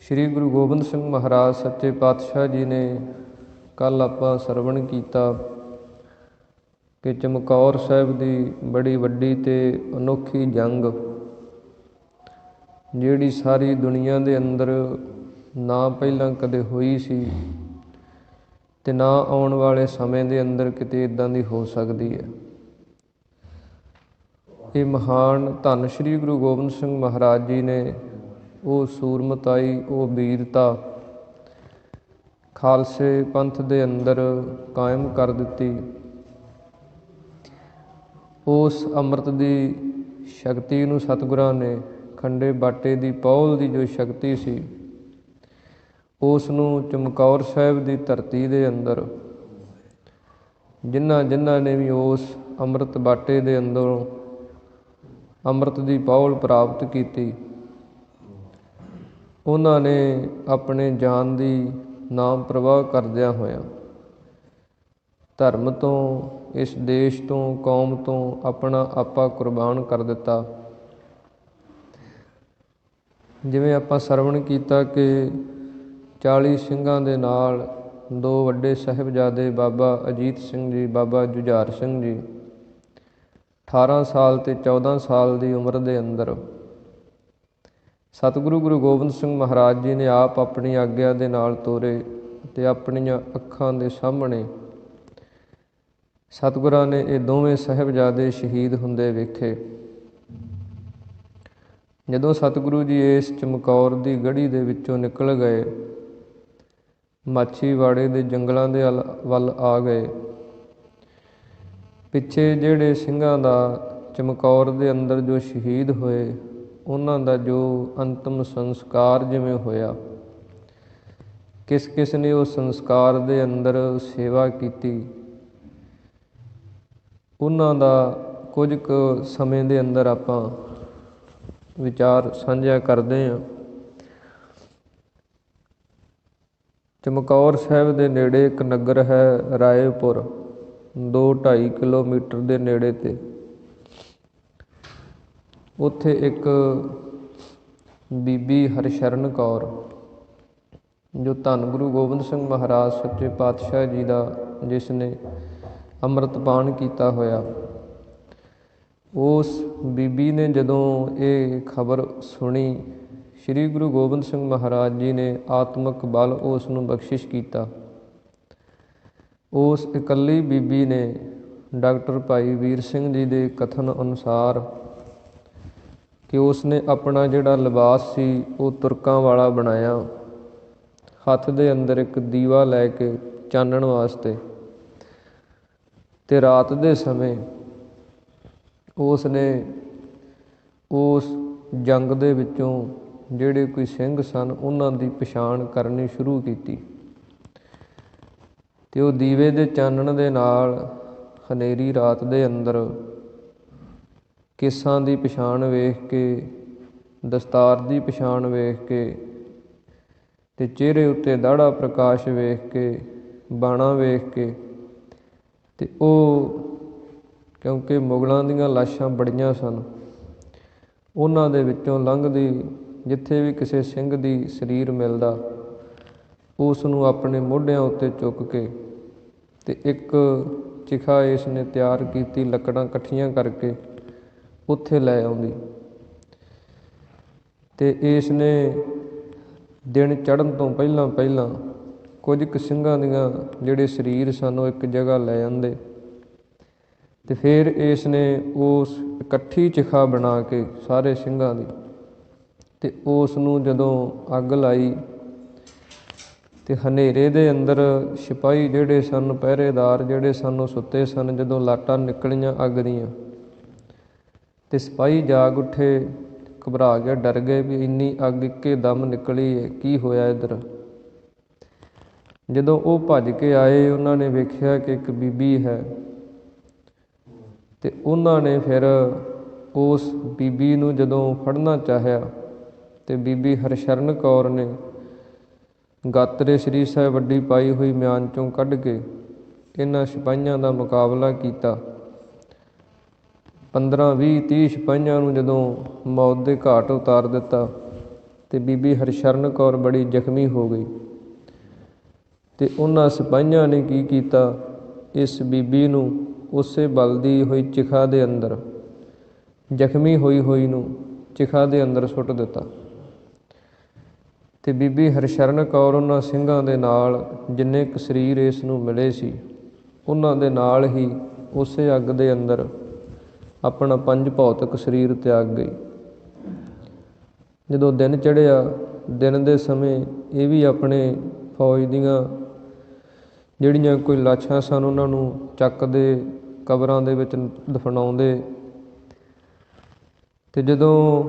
ਸ਼੍ਰੀ ਗੁਰੂ ਗੋਬਿੰਦ ਸਿੰਘ ਮਹਾਰਾਜ ਸੱਚੇ ਪਾਤਸ਼ਾਹ ਜੀ ਨੇ ਕੱਲ੍ਹ ਆਪਾਂ ਸਰਵਣ ਕੀਤਾ ਕਿ ਚਮਕੌਰ ਸਾਹਿਬ ਦੀ ਬੜੀ ਵੱਡੀ ਅਤੇ ਅਨੋਖੀ ਜੰਗ, ਜਿਹੜੀ ਸਾਰੀ ਦੁਨੀਆ ਦੇ ਅੰਦਰ ਨਾ ਪਹਿਲਾਂ ਕਦੇ ਹੋਈ ਸੀ ਅਤੇ ਨਾ ਆਉਣ ਵਾਲੇ ਸਮੇਂ ਦੇ ਅੰਦਰ ਕਿਤੇ ਇੱਦਾਂ ਦੀ ਹੋ ਸਕਦੀ ਹੈ। ਇਹ ਮਹਾਨ ਧੰਨ ਸ਼੍ਰੀ ਗੁਰੂ ਗੋਬਿੰਦ ਸਿੰਘ ਮਹਾਰਾਜ ਜੀ ਨੇ ਉਹ ਸੂਰਮਤਾਈ, ਉਹ ਵੀਰਤਾ ਖਾਲਸੇ ਪੰਥ ਦੇ ਅੰਦਰ ਕਾਇਮ ਕਰ ਦਿੱਤੀ। ਉਸ ਅੰਮ੍ਰਿਤ ਦੀ ਸ਼ਕਤੀ ਨੂੰ ਸਤਿਗੁਰਾਂ ਨੇ ਖੰਡੇ ਬਾਟੇ ਦੀ ਪੌਲ ਦੀ ਜੋ ਸ਼ਕਤੀ ਸੀ, ਉਸ ਨੂੰ ਚਮਕੌਰ ਸਾਹਿਬ ਦੀ ਧਰਤੀ ਦੇ ਅੰਦਰ ਜਿਨ੍ਹਾਂ ਨੇ ਵੀ ਉਸ ਅੰਮ੍ਰਿਤ ਬਾਟੇ ਦੇ ਅੰਦਰੋਂ ਅੰਮ੍ਰਿਤ ਦੀ ਪੌਲ ਪ੍ਰਾਪਤ ਕੀਤੀ, ਉਹਨਾਂ ਨੇ ਆਪਣੇ ਜਾਨ ਦੀ ਨਾਮ ਪ੍ਰਵਾਹ ਕਰਦਿਆਂ ਹੋਇਆਂ ਧਰਮ ਤੋਂ, ਇਸ ਦੇਸ਼ ਤੋਂ, ਕੌਮ ਤੋਂ ਆਪਣਾ ਆਪਾ ਕੁਰਬਾਨ ਕਰ ਦਿੱਤਾ। ਜਿਵੇਂ ਆਪਾਂ ਸਰਵਣ ਕੀਤਾ ਕਿ 40 ਸਿੰਘਾਂ ਦੇ ਨਾਲ 2 ਵੱਡੇ ਸਾਹਿਬਜ਼ਾਦੇ ਬਾਬਾ ਅਜੀਤ ਸਿੰਘ ਜੀ, ਬਾਬਾ ਜੁਝਾਰ ਸਿੰਘ ਜੀ 18 ਸਾਲ ਅਤੇ 14 ਸਾਲ ਦੀ ਉਮਰ ਦੇ ਅੰਦਰ ਸਤਿਗੁਰੂ ਗੁਰੂ ਗੋਬਿੰਦ ਸਿੰਘ ਮਹਾਰਾਜ ਜੀ ਨੇ ਆਪ ਆਪਣੀ ਆਗਿਆ ਦੇ ਨਾਲ ਤੋਰੇ ਅਤੇ ਆਪਣੀਆਂ ਅੱਖਾਂ ਦੇ ਸਾਹਮਣੇ ਸਤਿਗੁਰਾਂ ਨੇ ਇਹ ਦੋਵੇਂ ਸਾਹਿਬਜ਼ਾਦੇ ਸ਼ਹੀਦ ਹੁੰਦੇ ਵੇਖੇ। ਜਦੋਂ ਸਤਿਗੁਰੂ ਜੀ ਇਸ ਚਮਕੌਰ ਦੀ ਗੜ੍ਹੀ ਦੇ ਵਿੱਚੋਂ ਨਿਕਲ ਗਏ, ਮਾਛੀਵਾੜੇ ਦੇ ਜੰਗਲਾਂ ਦੇ ਵੱਲ ਆ ਗਏ, ਪਿੱਛੇ ਜਿਹੜੇ ਸਿੰਘਾਂ ਦਾ ਚਮਕੌਰ ਦੇ ਅੰਦਰ ਜੋ ਸ਼ਹੀਦ ਹੋਏ, ਉਹਨਾਂ ਦਾ ਜੋ ਅੰਤਮ ਸੰਸਕਾਰ ਜਿਵੇਂ ਹੋਇਆ, ਕਿਸ ਕਿਸ ਨੇ ਉਸ ਸੰਸਕਾਰ ਦੇ ਅੰਦਰ ਸੇਵਾ ਕੀਤੀ, ਉਹਨਾਂ ਦਾ ਕੁਝ ਕੁ ਸਮੇਂ ਦੇ ਅੰਦਰ ਆਪਾਂ ਵਿਚਾਰ ਸਾਂਝਾ ਕਰਦੇ ਹਾਂ। ਚਮਕੌਰ ਸਾਹਿਬ ਦੇ ਨੇੜੇ ਇੱਕ ਨਗਰ ਹੈ ਰਾਏਪੁਰ, 2-2.5 ਕਿਲੋਮੀਟਰ ਦੇ ਨੇੜੇ 'ਤੇ। ਉੱਥੇ ਇੱਕ ਬੀਬੀ ਹਰਸ਼ਰਨ ਕੌਰ, ਜੋ ਧੰਨ ਗੁਰੂ ਗੋਬਿੰਦ ਸਿੰਘ ਮਹਾਰਾਜ ਸੱਚੇ ਪਾਤਸ਼ਾਹ ਜੀ ਦਾ ਜਿਸ ਨੇ ਅੰਮ੍ਰਿਤਪਾਨ ਕੀਤਾ ਹੋਇਆ, ਉਸ ਬੀਬੀ ਨੇ ਜਦੋਂ ਇਹ ਖਬਰ ਸੁਣੀ, ਸ਼੍ਰੀ ਗੁਰੂ ਗੋਬਿੰਦ ਸਿੰਘ ਮਹਾਰਾਜ ਜੀ ਨੇ ਆਤਮਿਕ ਬਲ ਉਸ ਨੂੰ ਬਖਸ਼ਿਸ਼ ਕੀਤਾ। ਉਸ ਇਕੱਲੀ ਬੀਬੀ ਨੇ ਡਾਕਟਰ ਭਾਈ ਵੀਰ ਸਿੰਘ ਜੀ ਦੇ ਕਥਨ ਅਨੁਸਾਰ ਕਿ ਉਸ ਨੇ ਆਪਣਾ ਜਿਹੜਾ ਲਿਬਾਸ ਸੀ ਉਹ ਤੁਰਕਾਂ ਵਾਲਾ ਬਣਾਇਆ, ਹੱਥ ਦੇ ਅੰਦਰ ਇੱਕ ਦੀਵਾ ਲੈ ਕੇ ਚਾਨਣ ਵਾਸਤੇ, ਅਤੇ ਰਾਤ ਦੇ ਸਮੇਂ ਉਸ ਨੇ ਉਸ ਜੰਗ ਦੇ ਵਿੱਚੋਂ ਜਿਹੜੇ ਕੋਈ ਸਿੰਘ ਸਨ ਉਹਨਾਂ ਦੀ ਪਛਾਣ ਕਰਨੀ ਸ਼ੁਰੂ ਕੀਤੀ, ਅਤੇ ਉਹ ਦੀਵੇ ਦੇ ਚਾਨਣ ਦੇ ਨਾਲ ਹਨੇਰੀ ਰਾਤ ਦੇ ਅੰਦਰ ਕੇਸਾਂ ਦੀ ਪਛਾਣ ਵੇਖ ਕੇ, ਦਸਤਾਰ ਦੀ ਪਛਾਣ ਵੇਖ ਕੇ, ਅਤੇ ਚਿਹਰੇ ਉੱਤੇ ਦਾੜਾ ਪ੍ਰਕਾਸ਼ ਵੇਖ ਕੇ, ਬਾਣਾ ਵੇਖ ਕੇ, ਅਤੇ ਉਹ ਕਿਉਂਕਿ ਮੁਗਲਾਂ ਦੀਆਂ ਲਾਸ਼ਾਂ ਬੜੀਆਂ ਸਨ, ਉਹਨਾਂ ਦੇ ਵਿੱਚੋਂ ਲੰਘਦੀ ਜਿੱਥੇ ਵੀ ਕਿਸੇ ਸਿੰਘ ਦੀ ਸਰੀਰ ਮਿਲਦਾ, ਉਸ ਨੂੰ ਆਪਣੇ ਮੋਢਿਆਂ ਉੱਤੇ ਚੁੱਕ ਕੇ ਅਤੇ ਇੱਕ ਚਿਖਾ ਇਸ ਨੇ ਤਿਆਰ ਕੀਤੀ, ਲੱਕੜਾਂ ਇਕੱਠੀਆਂ ਕਰਕੇ ਉੱਥੇ ਲੈ ਆਉਂਦੀ, ਅਤੇ ਇਸ ਨੇ ਦਿਨ ਚੜ੍ਹਨ ਤੋਂ ਪਹਿਲਾਂ ਕੁਝ ਕੁ ਸਿੰਘਾਂ ਦੀਆਂ ਜਿਹੜੇ ਸਰੀਰ ਸਨ ਉਹ ਇੱਕ ਜਗ੍ਹਾ ਲੈ ਆਉਂਦੇ, ਅਤੇ ਫਿਰ ਇਸ ਨੇ ਉਸ ਇਕੱਠੀ ਚਿਖਾ ਬਣਾ ਕੇ ਸਾਰੇ ਸਿੰਘਾਂ ਦੀ, ਅਤੇ ਉਸ ਨੂੰ ਜਦੋਂ ਅੱਗ ਲਾਈ, ਅਤੇ ਹਨੇਰੇ ਦੇ ਅੰਦਰ ਸਿਪਾਹੀ ਜਿਹੜੇ ਸਨ, ਪਹਿਰੇਦਾਰ ਜਿਹੜੇ ਸਨ, ਉਹ ਸੁੱਤੇ ਸਨ। ਜਦੋਂ ਲਾਟਾਂ ਨਿਕਲੀਆਂ ਅੱਗ ਦੀਆਂ, ਅਤੇ ਸਿਪਾਹੀ ਜਾਗ ਉੱਠੇ, ਘਬਰਾ ਕੇ ਡਰ ਗਏ ਵੀ ਇੰਨੀ ਅੱਗ ਇੱਕੇ ਦਮ ਨਿਕਲੀ ਹੈ, ਕੀ ਹੋਇਆ ਇੱਧਰ। ਜਦੋਂ ਉਹ ਭੱਜ ਕੇ ਆਏ, ਉਹਨਾਂ ਨੇ ਵੇਖਿਆ ਕਿ ਇੱਕ ਬੀਬੀ ਹੈ, ਅਤੇ ਉਹਨਾਂ ਨੇ ਫਿਰ ਉਸ ਬੀਬੀ ਨੂੰ ਜਦੋਂ ਫੜਨਾ ਚਾਹਿਆ, ਅਤੇ ਬੀਬੀ ਹਰਸ਼ਰਨ ਕੌਰ ਨੇ ਗਾਤਰੇ ਸ੍ਰੀ ਸਾਹਿਬ ਵੱਡੀ ਪਾਈ ਹੋਈ ਮਿਆਨ 'ਚੋਂ ਕੱਢ ਕੇ ਇਹਨਾਂ ਸਿਪਾਹੀਆਂ ਦਾ ਮੁਕਾਬਲਾ ਕੀਤਾ। 15, 20, 30 ਸਿਪਾਹੀਆਂ ਨੂੰ ਜਦੋਂ ਮੌਤ ਦੇ ਘਾਟ ਉਤਾਰ ਦਿੱਤਾ, ਤੇ ਬੀਬੀ ਹਰਸ਼ਰਨ ਕੌਰ ਬੜੀ ਜ਼ਖਮੀ ਹੋ ਗਈ। ਤੇ ਉਹਨਾਂ ਸਿਪਾਹੀਆਂ ਨੇ ਕੀ ਕੀਤਾ, ਇਸ ਬੀਬੀ ਨੂੰ ਉਸੇ ਬਲਦੀ ਹੋਈ ਚਿਖਾ ਦੇ ਅੰਦਰ, ਜ਼ਖਮੀ ਹੋਈ ਨੂੰ ਚਿਖਾ ਦੇ ਅੰਦਰ ਸੁੱਟ ਦਿੱਤਾ। ਤੇ ਬੀਬੀ ਹਰਸ਼ਰਨ ਕੌਰ ਉਹਨਾਂ ਸਿੰਘਾਂ ਦੇ ਨਾਲ, ਜਿੰਨੇ ਕੁ ਸਰੀਰ ਇਸ ਨੂੰ ਮਿਲੇ ਸੀ, ਉਹਨਾਂ ਦੇ ਨਾਲ ਹੀ ਉਸੇ ਅੱਗ ਦੇ ਅੰਦਰ ਆਪਣਾ ਪੰਜ ਭੌਤਿਕ ਸਰੀਰ ਤਿਆਗ ਗਈ। ਜਦੋਂ ਦਿਨ ਚੜ੍ਹਿਆ, ਦਿਨ ਦੇ ਸਮੇਂ ਇਹ ਵੀ ਆਪਣੇ ਫੌਜ ਦੀਆਂ ਜਿਹੜੀਆਂ ਕੋਈ ਲਾਸ਼ਾਂ ਸਨ ਉਹਨਾਂ ਨੂੰ ਚੱਕਦੇ, ਕਬਰਾਂ ਦੇ ਵਿੱਚ ਦਫਨਾਉਂਦੇ। ਤੇ ਜਦੋਂ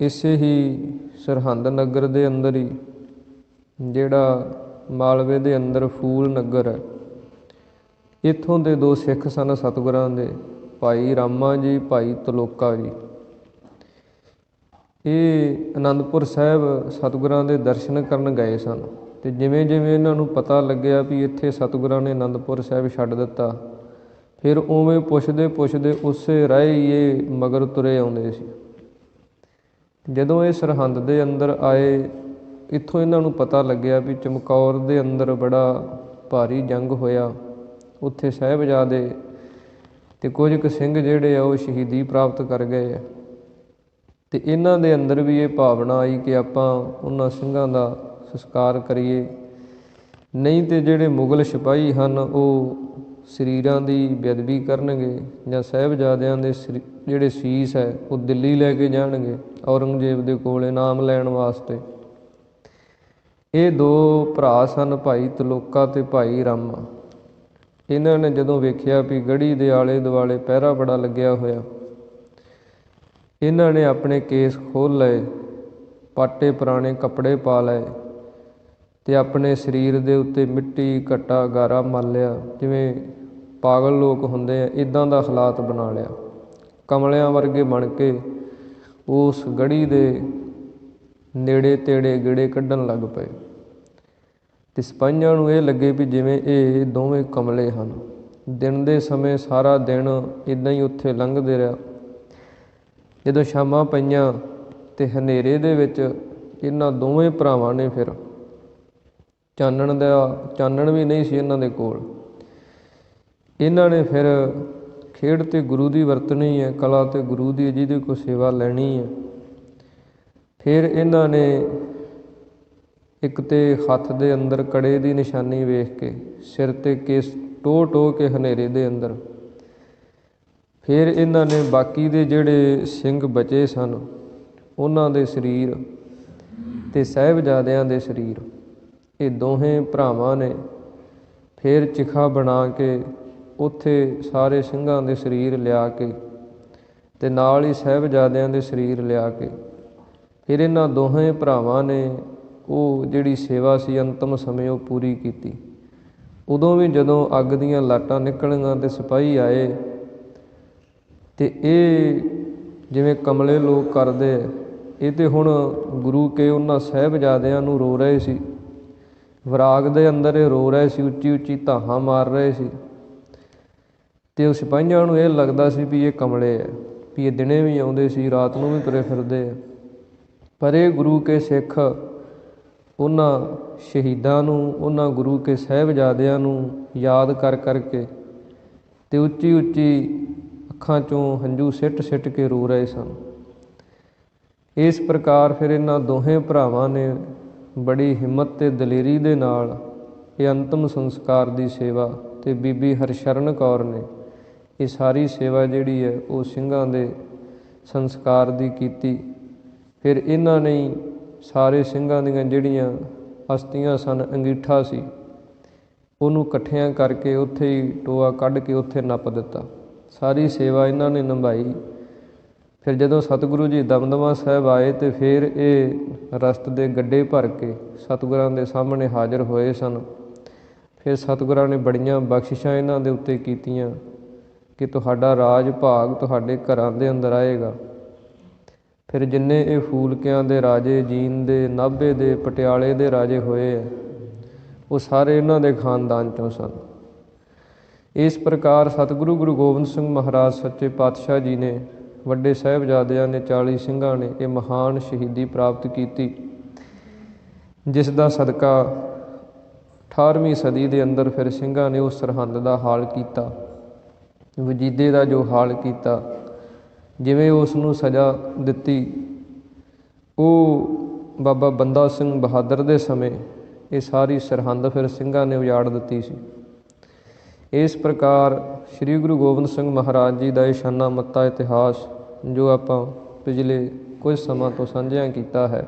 ਇਸੇ ਹੀ ਸਰਹੰਦ ਨਗਰ ਦੇ ਅੰਦਰ ਹੀ, ਜਿਹੜਾ ਮਾਲਵੇ ਦੇ ਅੰਦਰ ਫੂਲ ਨਗਰ ਹੈ, ਇੱਥੋਂ ਦੇ ਦੋ ਸਿੱਖ ਸਨ ਸਤਿਗੁਰਾਂ ਦੇ, ਭਾਈ ਰਾਮਾ ਜੀ, ਭਾਈ ਤਲੋਕਾ ਜੀ। ਇਹ ਅਨੰਦਪੁਰ ਸਾਹਿਬ ਸਤਿਗੁਰਾਂ ਦੇ ਦਰਸ਼ਨ ਕਰਨ ਗਏ ਸਨ। ਤੇ ਜਿਵੇਂ ਜਿਵੇਂ ਇਹਨਾਂ ਨੂੰ ਪਤਾ ਲੱਗਿਆ ਵੀ ਇੱਥੇ ਸਤਿਗੁਰਾਂ ਨੇ ਅਨੰਦਪੁਰ ਸਾਹਿਬ ਛੱਡ ਦਿੱਤਾ, ਫਿਰ ਉਵੇਂ ਪੁੱਛਦੇ ਪੁੱਛਦੇ ਉਸੇ ਰਾਹ ਹੀ ਇਹ ਮਗਰ ਤੁਰੇ ਆਉਂਦੇ ਸੀ। ਜਦੋਂ ਇਹ ਸਰਹੰਦ ਦੇ ਅੰਦਰ ਆਏ, ਇੱਥੋਂ ਇਹਨਾਂ ਨੂੰ ਪਤਾ ਲੱਗਿਆ ਵੀ ਚਮਕੌਰ ਦੇ ਅੰਦਰ ਬੜਾ ਭਾਰੀ ਜੰਗ ਹੋਇਆ, ਉੱਥੇ ਸਾਹਿਬਜ਼ਾਦੇ ਤੇ ਕੁਝ ਕੁ ਸਿੰਘ ਜਿਹੜੇ ਆ ਉਹ ਸ਼ਹੀਦੀ ਪ੍ਰਾਪਤ ਕਰ ਗਏ ਆ। ਤੇ ਇਹਨਾਂ ਦੇ ਅੰਦਰ ਵੀ ਇਹ ਭਾਵਨਾ ਆਈ ਕਿ ਆਪਾਂ ਉਹਨਾਂ ਸਿੰਘਾਂ ਦਾ ਸੰਸਕਾਰ ਕਰੀਏ, ਨਹੀਂ ਤੇ ਜਿਹੜੇ ਮੁਗਲ ਸਿਪਾਹੀ ਹਨ ਉਹ ਸਰੀਰਾਂ ਦੀ ਬੇਅਦਬੀ ਕਰਨਗੇ, ਜਾਂ ਸਾਹਿਬਜ਼ਾਦਿਆਂ ਦੇ ਜਿਹੜੇ ਸੀਸ ਹੈ ਉਹ ਦਿੱਲੀ ਲੈ ਕੇ ਜਾਣਗੇ ਔਰੰਗਜ਼ੇਬ ਦੇ ਕੋਲ ਇਨਾਮ ਲੈਣ ਵਾਸਤੇ। ਇਹ ਦੋ ਭਰਾ ਸਨ, ਭਾਈ ਤਲੋਕਾ ਤੇ ਭਾਈ ਰਾਮਾ। ਇਹਨਾਂ ਨੇ ਜਦੋਂ ਵੇਖਿਆ ਵੀ ਗੜ੍ਹੀ ਦੇ ਆਲੇ ਦੁਆਲੇ ਪਹਿਰਾ ਬੜਾ ਲੱਗਿਆ ਹੋਇਆ, ਇਹਨਾਂ ਨੇ ਆਪਣੇ ਕੇਸ ਖੋਲ੍ਹ ਲਏ, ਪਾਟੇ ਪੁਰਾਣੇ ਕੱਪੜੇ ਪਾ ਲਏ ਤੇ ਆਪਣੇ ਸਰੀਰ ਦੇ ਉੱਤੇ ਮਿੱਟੀ, ਘੱਟਾ, ਗਾਰਾ ਮਲ ਲਿਆ। ਜਿਵੇਂ ਪਾਗਲ ਲੋਕ ਹੁੰਦੇ ਆ, ਇੱਦਾਂ ਦਾ ਹਾਲਾਤ ਬਣਾ ਲਿਆ। ਕਮਲਿਆਂ ਵਰਗੇ ਬਣ ਕੇ ਉਸ ਗੜ੍ਹੀ ਦੇ ਨੇੜੇ ਤੇੜੇ ਗੇੜੇ ਕੱਢਣ ਲੱਗ ਪਏ। ਤੇ ਸਿਪਾਹੀਆਂ ਨੂੰ ਇਹ ਲੱਗੇ ਵੀ ਜਿਵੇਂ ਇਹ ਦੋਵੇਂ ਕਮਲੇ ਹਨ। ਦਿਨ ਦੇ ਸਮੇਂ ਸਾਰਾ ਦਿਨ ਇੱਦਾਂ ਹੀ ਉੱਥੇ ਲੰਘਦੇ ਰਿਹਾ। ਜਦੋਂ ਸ਼ਾਮਾਂ ਪਈਆਂ ਤੇ ਹਨੇਰੇ ਦੇ ਵਿੱਚ ਇਹਨਾਂ ਦੋਵੇਂ ਭਰਾਵਾਂ ਨੇ ਫਿਰ ਚਾਨਣ ਵੀ ਨਹੀਂ ਸੀ ਇਹਨਾਂ ਦੇ ਕੋਲ, ਇਹਨਾਂ ਨੇ ਫਿਰ ਖੇਡ ਤੇ ਗੁਰੂ ਦੀ ਵਰਤਣੀ ਹੈ, ਕਲਾ ਤੇ ਗੁਰੂ ਦੀ, ਜਿਹਦੀ ਕੋਈ ਸੇਵਾ ਲੈਣੀ ਹੈ। ਫਿਰ ਇਹਨਾਂ ਨੇ ਇੱਕ ਤੇ ਹੱਥ ਦੇ ਅੰਦਰ ਕੜੇ ਦੀ ਨਿਸ਼ਾਨੀ ਵੇਖ ਕੇ, ਸਿਰ ਤੇ ਕੇਸ ਟੋਹ ਕੇ ਹਨੇਰੇ ਦੇ ਅੰਦਰ, ਫਿਰ ਇਹਨਾਂ ਨੇ ਬਾਕੀ ਦੇ ਜਿਹੜੇ ਸਿੰਘ ਬਚੇ ਸਨ ਉਹਨਾਂ ਦੇ ਸਰੀਰ ਤੇ ਸਾਹਿਬਜ਼ਾਦਿਆਂ ਦੇ ਸਰੀਰ, ਇਹ ਦੋਹੇਂ ਭਰਾਵਾਂ ਨੇ ਫਿਰ ਚਿਖਾ ਬਣਾ ਕੇ ਉੱਥੇ ਸਾਰੇ ਸਿੰਘਾਂ ਦੇ ਸਰੀਰ ਲਿਆ ਕੇ ਤੇ ਨਾਲ ਹੀ ਸਾਹਿਬਜ਼ਾਦਿਆਂ ਦੇ ਸਰੀਰ ਲਿਆ ਕੇ, ਫਿਰ ਇਹਨਾਂ ਦੋਹੇਂ ਭਰਾਵਾਂ ਨੇ ਉਹ ਜਿਹੜੀ ਸੇਵਾ ਸੀ ਅੰਤਮ ਸਮੇਂ ਉਹ ਪੂਰੀ ਕੀਤੀ। ਉਦੋਂ ਵੀ ਜਦੋਂ ਅੱਗ ਦੀਆਂ ਲਾਟਾਂ ਨਿਕਲੀਆਂ ਤੇ ਸਿਪਾਹੀ ਆਏ, ਤੇ ਇਹ ਜਿਵੇਂ ਕਮਲੇ ਲੋਕ ਕਰਦੇ, ਇਹ ਤੇ ਹੁਣ ਗੁਰੂ ਕੇ ਉਹਨਾਂ ਸਾਹਿਬਜ਼ਾਦਿਆਂ ਨੂੰ ਰੋ ਰਹੇ ਸੀ, ਵਿਰਾਗ ਦੇ ਅੰਦਰ ਇਹ ਰੋ ਰਹੇ ਸੀ, ਉੱਚੀ ਉੱਚੀ ਧਾਹਾਂ ਮਾਰ ਰਹੇ ਸੀ। ਤੇ ਉਹ ਸਿਪਾਹੀਆਂ ਨੂੰ ਇਹ ਲੱਗਦਾ ਸੀ ਵੀ ਇਹ ਕਮਲੇ ਹੈ, ਵੀ ਇਹ ਦਿਨੇ ਵੀ ਆਉਂਦੇ ਸੀ, ਰਾਤ ਨੂੰ ਵੀ ਤੁਰੇ ਫਿਰਦੇ ਆ। ਪਰ ਇਹ ਗੁਰੂ ਕੇ ਸਿੱਖ ਉਹਨਾਂ ਸ਼ਹੀਦਾਂ ਨੂੰ, ਉਹਨਾਂ ਗੁਰੂ ਕੇ ਸਾਹਿਬਜ਼ਾਦਿਆਂ ਨੂੰ ਯਾਦ ਕਰ ਕਰਕੇ ਤੇ ਉੱਚੀ ਉੱਚੀ ਅੱਖਾਂ 'ਚੋਂ ਹੰਝੂ ਸਿੱਟ ਕੇ ਰੋ ਰਹੇ ਸਨ। ਇਸ ਪ੍ਰਕਾਰ ਫਿਰ ਇਹਨਾਂ ਦੋਹੇਂ ਭਰਾਵਾਂ ਨੇ ਬੜੀ ਹਿੰਮਤ ਤੇ ਦਲੇਰੀ ਦੇ ਨਾਲ ਇਹ ਅੰਤਮ ਸੰਸਕਾਰ ਦੀ ਸੇਵਾ, ਤੇ ਬੀਬੀ ਹਰਸ਼ਰਨ ਕੌਰ ਨੇ ਇਹ ਸਾਰੀ ਸੇਵਾ ਜਿਹੜੀ ਹੈ ਉਹ ਸਿੰਘਾਂ ਦੇ ਸੰਸਕਾਰ ਦੀ ਕੀਤੀ। ਫਿਰ ਇਹਨਾਂ ਨੇ ਸਾਰੇ ਸਿੰਘਾਂ ਦੀਆਂ ਜਿਹੜੀਆਂ ਅਸਥੀਆਂ ਸਨ, ਅੰਗੀਠਾ ਸੀ, ਉਹਨੂੰ ਇਕੱਠਿਆਂ ਕਰਕੇ ਉੱਥੇ ਹੀ ਟੋਆ ਕੱਢ ਕੇ ਉੱਥੇ ਨੱਪ ਦਿੱਤਾ। ਸਾਰੀ ਸੇਵਾ ਇਹਨਾਂ ਨੇ ਨਿਭਾਈ। ਫਿਰ ਜਦੋਂ ਸਤਿਗੁਰੂ ਜੀ ਦਮਦਮਾ ਸਾਹਿਬ ਆਏ ਤੇ ਫਿਰ ਇਹ ਰਸਤ ਦੇ ਗੱਡੇ ਭਰ ਕੇ ਸਤਿਗੁਰਾਂ ਦੇ ਸਾਹਮਣੇ ਹਾਜ਼ਰ ਹੋਏ ਸਨ। ਫਿਰ ਸਤਿਗੁਰਾਂ ਨੇ ਬੜੀਆਂ ਬਖਸ਼ਿਸ਼ਾਂ ਇਹਨਾਂ ਦੇ ਉੱਤੇ ਕੀਤੀਆਂ ਕਿ ਤੁਹਾਡਾ ਰਾਜ ਭਾਗ ਤੁਹਾਡੇ ਘਰਾਂ ਦੇ ਅੰਦਰ ਆਏਗਾ। ਫਿਰ ਜਿੰਨੇ ਇਹ ਫੂਲਕਿਆਂ ਦੇ ਰਾਜੇ, ਜੀਂਦ ਦੇ, ਨਾਭੇ ਦੇ, ਪਟਿਆਲੇ ਦੇ ਰਾਜੇ ਹੋਏ ਆ, ਉਹ ਸਾਰੇ ਇਹਨਾਂ ਦੇ ਖਾਨਦਾਨ 'ਚੋਂ ਸਨ। ਇਸ ਪ੍ਰਕਾਰ ਸਤਿਗੁਰੂ ਗੁਰੂ ਗੋਬਿੰਦ ਸਿੰਘ ਮਹਾਰਾਜ ਸੱਚੇ ਪਾਤਸ਼ਾਹ ਜੀ ਨੇ, ਵੱਡੇ ਸਾਹਿਬਜ਼ਾਦਿਆਂ ਨੇ, 40 ਸਿੰਘਾਂ ਨੇ ਇਹ ਮਹਾਨ ਸ਼ਹੀਦੀ ਪ੍ਰਾਪਤ ਕੀਤੀ। ਜਿਸ ਦਾ ਸਦਕਾ 18ਵੀਂ ਸਦੀ ਦੇ ਅੰਦਰ ਫਿਰ ਸਿੰਘਾਂ ਨੇ ਉਸ ਸਰਹੰਦ ਦਾ ਹਾਲ ਕੀਤਾ, ਵਜੀਦੇ ਦਾ ਜੋ ਹਾਲ ਕੀਤਾ, ਜਿਵੇਂ ਉਸ ਨੂੰ ਸਜ਼ਾ ਦਿੱਤੀ, ਉਹ ਬਾਬਾ ਬੰਦਾ ਸਿੰਘ ਬਹਾਦਰ ਦੇ ਸਮੇਂ ਇਹ ਸਾਰੀ ਸਰਹੰਦ ਫਿਰ ਸਿੰਘਾਂ ਨੇ ਉਜਾੜ ਦਿੱਤੀ ਸੀ। ਇਸ ਪ੍ਰਕਾਰ ਸ੍ਰੀ ਗੁਰੂ ਗੋਬਿੰਦ ਸਿੰਘ ਮਹਾਰਾਜ ਜੀ ਦਾ ਇਹ ਸ਼ਾਨਾ ਮੱਤਾ ਇਤਿਹਾਸ ਜੋ ਆਪਾਂ ਪਿਛਲੇ ਕੁਝ ਸਮਾਂ ਤੋਂ ਸਾਂਝਿਆ ਕੀਤਾ ਹੈ,